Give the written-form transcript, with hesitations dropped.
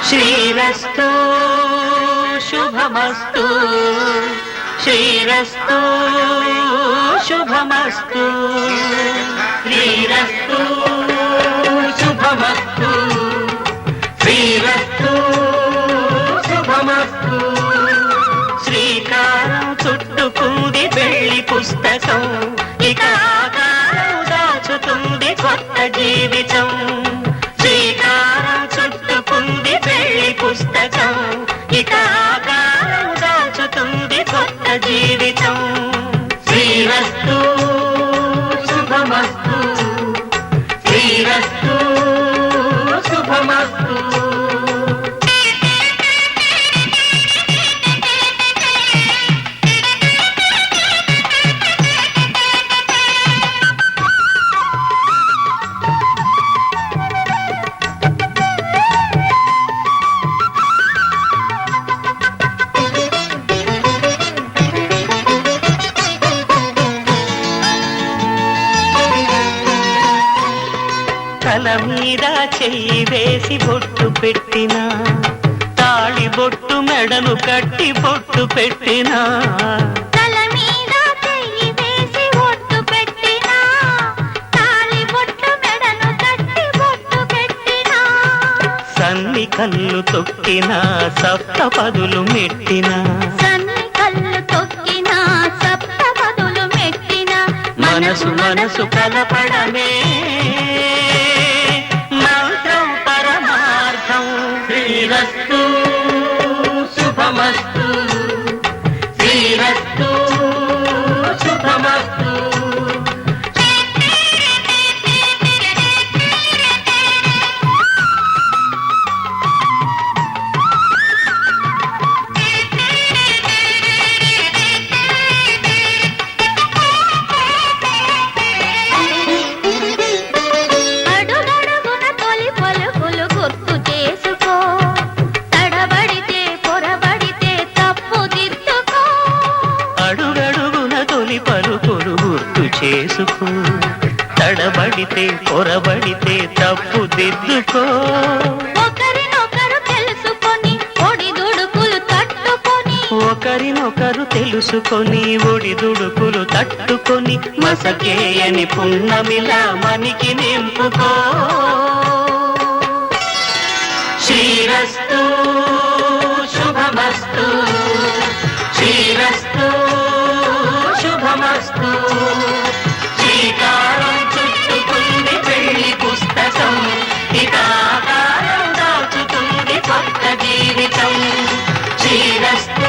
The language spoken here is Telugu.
శ్రీరస్తు శుభమస్తు శ్రీరస్తు శుభమస్తు శ్రీరస్తు శుభమస్తు శ్రీరస్తు శుభమస్తు శ్రీకారం చుట్టుకుంది పెళ్లి పుస్తకం ఇక ఆకారం దాచుతుంది కొత్త జీవితం శ్రీకారం చుట్టుకుంది పెళ్లి పుస్తకం ఇక ఆకారం దాచుతుంది కొత్త జీవితం శ్రీరస్తు శుభమస్తు శ్రీరస్తు శుభమస్తు తల మీద చెయ్యి వేసి బొట్టు పెట్టినా తాళి బొట్టు మెడను కట్టి బొట్టు పెట్టినా తల మీద చెయ్యి వేసి బొట్టు పెట్టినా తాళి బొట్టు మెడను కట్టి బొట్టు పెట్టినా సన్ని కళ్ళు తొక్కినా సప్త పదులు మెట్టినా సన్ని కళ్ళు తొక్కినా సప్త పదులు మెట్టినా మనసు మనసు కలపడమే మంత్రం పరమార్థం శ్రీరస్తు శుభమస్తు శ్రీరస్తు శుభమస్తు అడుగడుగున తొలి పలుకులు గుర్తు చేసుకో తడబడితే పొరబడితే తప్పు దిద్దుకో అడుగడుగున తొలి పలుకులు గుర్తు చేసుకో తడబడితే పొరబడితే తప్పు దిద్దుకో ఒకరినొకరు తెలుసుకొని ఒడిదుడుకులు తట్టుకొని ఒకరినొకరు తెలుసుకొని ఒడిదుడుకులు తట్టుకొని మసకేయని పున్నమిలా మనికి నింపుకో శ్రీరస్తు శుభమస్తు శ్రీరస్తు శుభమస్తు శ్రీకారం చుట్టుకుంది పెళ్లి పుస్తకం ఇక ఆకారం దాచుతుంది కొత్త జీవితం శ్రీరస్తు